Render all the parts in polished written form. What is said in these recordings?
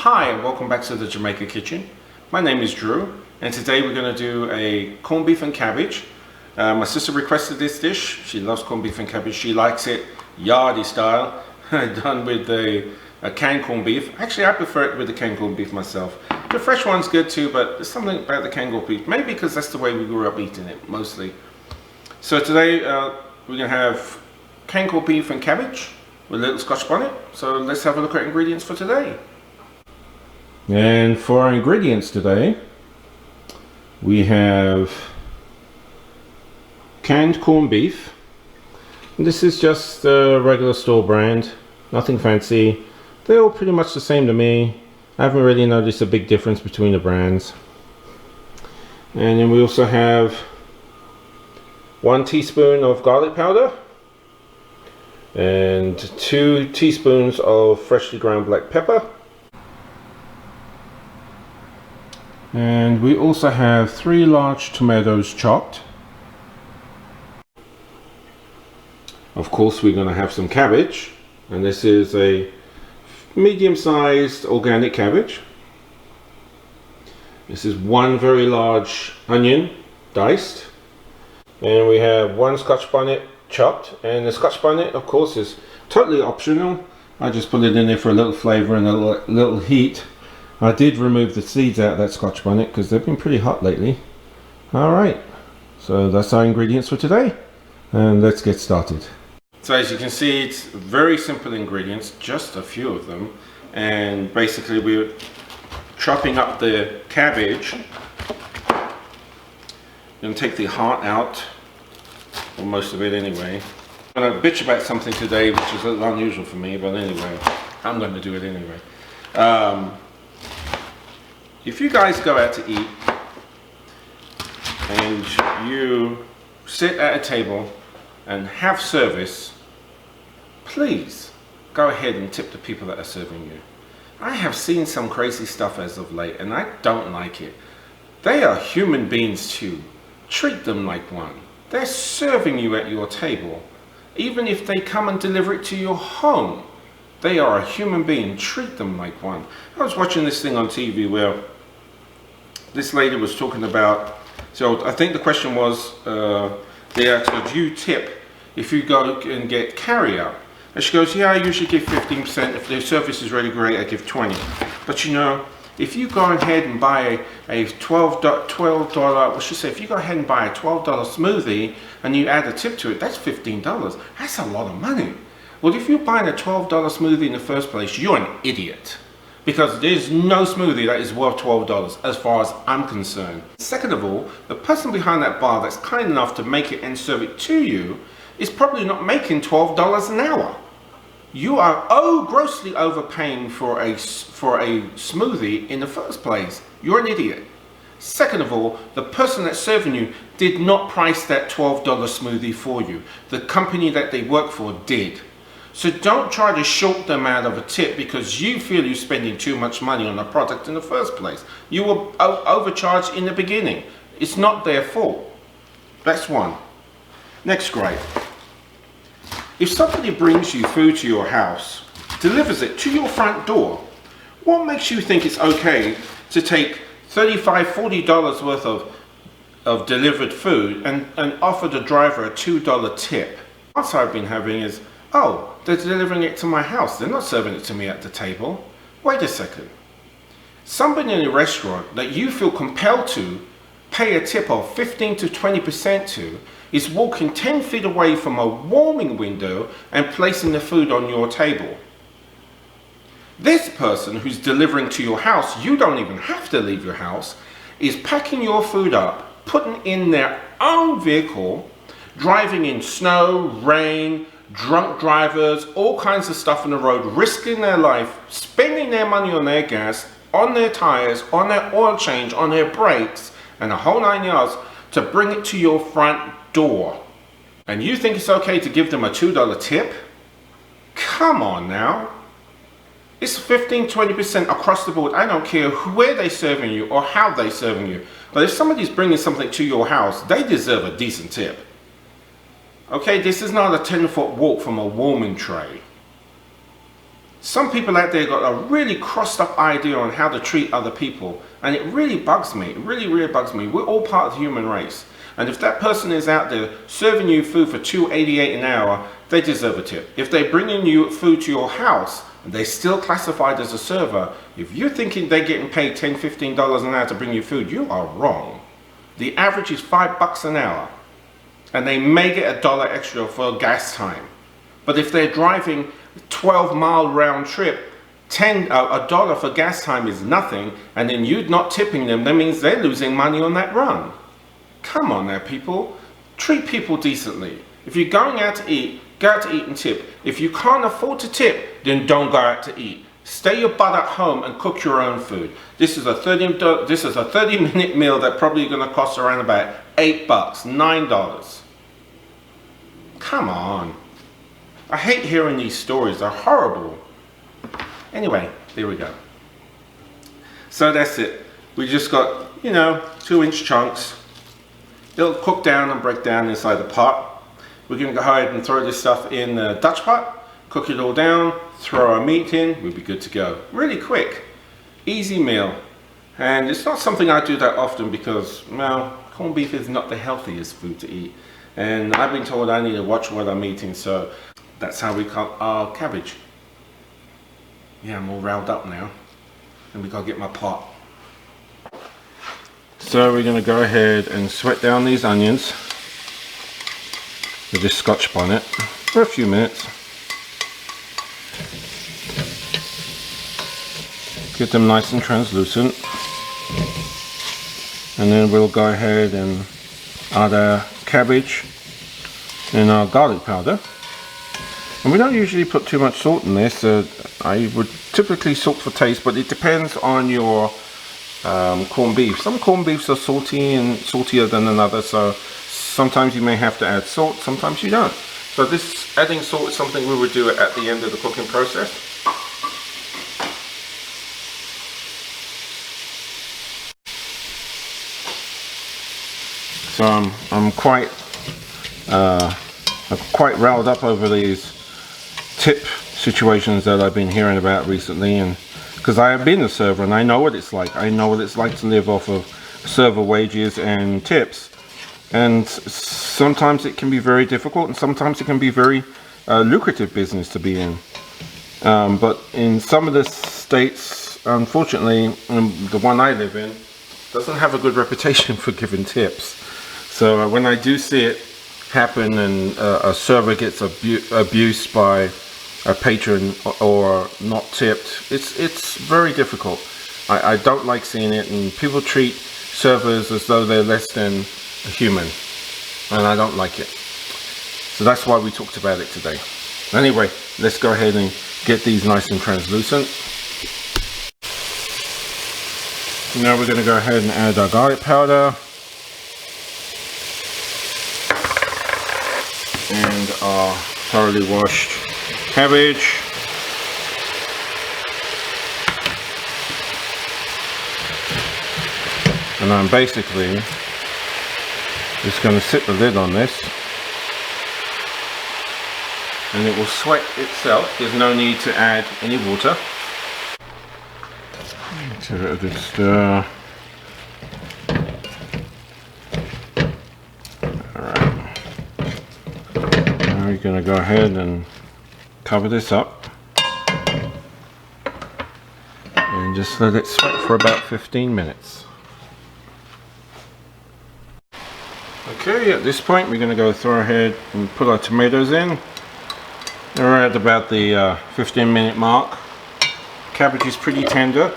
Hi and welcome back to the Jamaican kitchen. My name is Drew and today we're going to do a corned beef and cabbage. My sister requested this dish. She loves corned beef and cabbage. She likes it yardie style, done with a canned corned beef. Actually, I prefer it with the canned corned beef myself. The fresh one's good too, but there's something about the canned corned beef. Maybe because that's the way we grew up eating it mostly. So today we're going to have canned corned beef and cabbage with a little scotch bonnet. So let's have a look at ingredients for today. And for our ingredients today, we have canned corned beef. This is just a regular store brand, nothing fancy. They're all pretty much the same to me. I haven't really noticed a big difference between the brands. And then we also have 1 teaspoon of garlic powder and 2 teaspoons of freshly ground black pepper. And we also have 3 large tomatoes chopped. Of course, we're going to have some cabbage, and this is a medium-sized organic cabbage. This is 1 very large onion, diced. And we have 1 scotch bonnet chopped, and the scotch bonnet, of course, is totally optional. I just put it in there for a little flavor and a little heat. I did remove the seeds out of that scotch bonnet because they've been pretty hot lately. Alright, so that's our ingredients for today, and let's get started. So as you can see, it's very simple ingredients, just a few of them, and basically we're chopping up the cabbage. I'm going to take the heart out, or most of it anyway. I'm going to bitch about something today which is a little unusual for me, but anyway, I'm going to do it anyway. If you guys go out to eat and you sit at a table and have service, please go ahead and tip the people that are serving you. I have seen some crazy stuff as of late and I don't like it. They are human beings too. Treat them like one. They're serving you at your table. Even if they come and deliver it to your home, they are a human being. Treat them like one. I was watching this thing on TV where this lady was talking about, so I think the question was, they asked her, do you tip if you go and get carry-out? And she goes, yeah, I usually give 15%. If the service is really great, I give 20. But you know, if you go ahead and buy a $12, what should I say, if you go ahead and buy a $12 smoothie and you add a tip to it, that's $15. That's a lot of money. Well, if you're buying a $12 smoothie in the first place, you're an idiot. Because there's no smoothie that is worth $12 as far as I'm concerned. Second of all, the person behind that bar that's kind enough to make it and serve it to you is probably not making $12 an hour. You are grossly overpaying for a smoothie in the first place. You're an idiot. Second of all, the person that's serving you did not price that $12 smoothie for you. The company that they work for did. So don't try to short them out of a tip because you feel you're spending too much money on a product in the first place. You were overcharged in the beginning. It's not their fault. That's one. Next grade. If somebody brings you food to your house, delivers it to your front door, what makes you think it's okay to take $35, $40 worth of delivered food and offer the driver a $2 tip? What I've been having is, oh, they're delivering it to my house. They're not serving it to me at the table. Wait a second. Somebody in a restaurant that you feel compelled to pay a tip of 15 to 20% to is walking 10 feet away from a warming window and placing the food on your table. This person who's delivering to your house, you don't even have to leave your house, is packing your food up, putting in their own vehicle, driving in snow, rain, drunk drivers, all kinds of stuff on the road, risking their life, spending their money on their gas, on their tires, on their oil change, on their brakes, and a whole 9 yards to bring it to your front door. And you think it's okay to give them a $2 tip? Come on now. It's 15-20% across the board. I don't care where they're serving you or how they're serving you. But if somebody's bringing something to your house, they deserve a decent tip. Okay, this is not a 10-foot walk from a warming tray. Some people out there got a really crossed up idea on how to treat other people, and it really bugs me. It really bugs me. We're all part of the human race, and if that person is out there serving you food for $2.88 an hour, they deserve a tip. If they're bringing you food to your house and they're still classified as a server, if you're thinking they're getting paid $10, $15 an hour to bring you food, you are wrong. The average is $5 an hour, and they may get $1 extra for gas time. But if they're driving 12-mile round trip, $1 for gas time is nothing, and then you're not tipping them, that means they're losing money on that run. Come on now, people. Treat people decently. If you're going out to eat, go out to eat and tip. If you can't afford to tip, then don't go out to eat. Stay your butt at home and cook your own food. This is a 30-minute meal that probably going to cost around about $8, $9. Come on. I hate hearing these stories. They're horrible. Anyway, there we go. So that's it. We just got, 2-inch chunks. It'll cook down and break down inside the pot. We're going to go ahead and throw this stuff in the Dutch pot, cook it all down, throw our meat in, we'll be good to go. Really quick, easy meal. And it's not something I do that often because, well, corned beef is not the healthiest food to eat. And I've been told I need to watch what I'm eating, so that's how we cut our cabbage. Yeah, I'm all riled up now. And we gotta get my pot. So we're gonna go ahead and sweat down these onions with this Scotch bonnet for a few minutes. Get them nice and translucent. And then we'll go ahead and add our cabbage and our garlic powder. And we don't usually put too much salt in this. I would typically salt for taste, but it depends on your corned beef. Some corned beefs are salty and saltier than another, so sometimes you may have to add salt, sometimes you don't. So this adding salt is something we would do at the end of the cooking process. So I'm quite riled up over these tip situations that I've been hearing about recently, and because I have been a server and I know what it's like. I know what it's like to live off of server wages and tips, and sometimes it can be very difficult, and sometimes it can be very lucrative business to be in. But in some of the states, unfortunately, the one I live in doesn't have a good reputation for giving tips. So when I do see it happen and a server gets abused by a patron or not tipped, it's very difficult. I don't like seeing it, and people treat servers as though they're less than a human, and I don't like it. So that's why we talked about it today. Anyway, let's go ahead and get these nice and translucent. Now we're going to go ahead and add our garlic powder and our thoroughly washed cabbage. And I'm basically just going to sit the lid on this, and it will sweat itself. There's no need to add any water. Give it a good stir. Alright. Now we're going to go ahead and cover this up and just let it sweat for about 15 minutes. Okay, at this point we're going to go through ahead and put our tomatoes in. We're at about the 15-minute mark. Cabbage is pretty tender,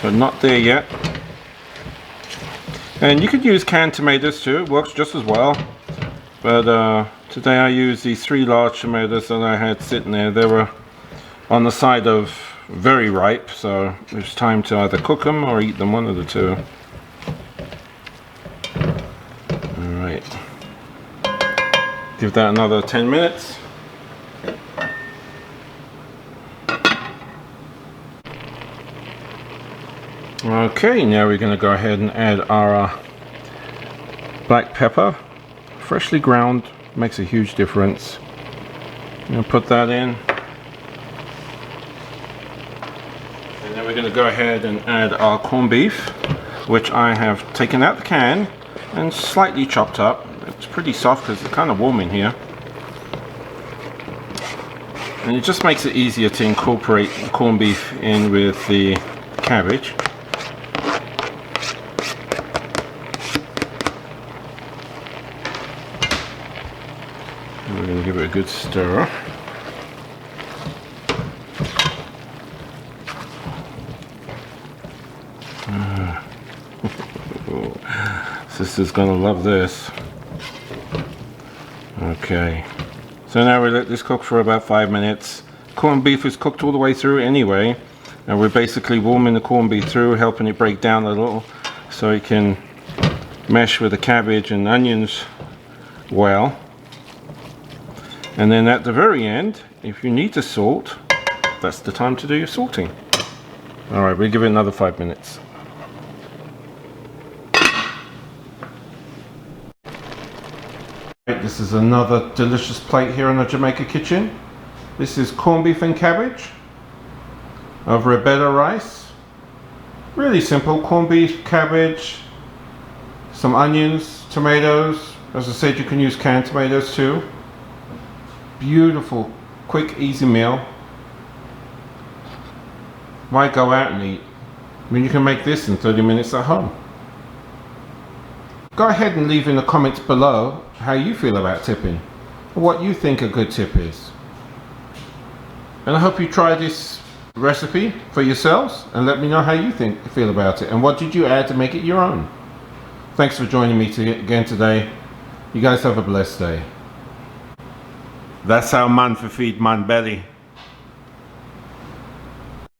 but not there yet. And you could use canned tomatoes too, it works just as well. But today I used these 3 large tomatoes that I had sitting there. They were on the side of very ripe, so it was time to either cook them or eat them, one of the two. Alright. Give that another 10 minutes. Okay, now we're going to go ahead and add our black pepper. Freshly ground makes a huge difference. I'm going to put that in. And then we're going to go ahead and add our corned beef, which I have taken out the can and slightly chopped up. It's pretty soft because it's kind of warm in here. And it just makes it easier to incorporate the corned beef in with the cabbage. And we're going to give it a good stir. Sister's gonna love this. Okay, so now we let this cook for about 5 minutes. Corned beef is cooked all the way through anyway, and we're basically warming the corned beef through, helping it break down a little so it can mesh with the cabbage and onions well. And then at the very end, if you need to salt, that's the time to do your salting. Alright, we'll give it another 5 minutes. This is another delicious plate here in the Jamaica kitchen. This is corned beef and cabbage over a bed of rice. Really simple: corned beef, cabbage, some onions, tomatoes. As I said, you can use canned tomatoes too. Beautiful, quick, easy meal. Why go out and eat? I mean, you can make this in 30 minutes at home. Go ahead and leave in the comments below how you feel about tipping, what you think a good tip is. And I hope you try this recipe for yourselves and let me know how you feel about it and what did you add to make it your own. Thanks for joining me again today. You guys have a blessed day. That's how man for feed man belly.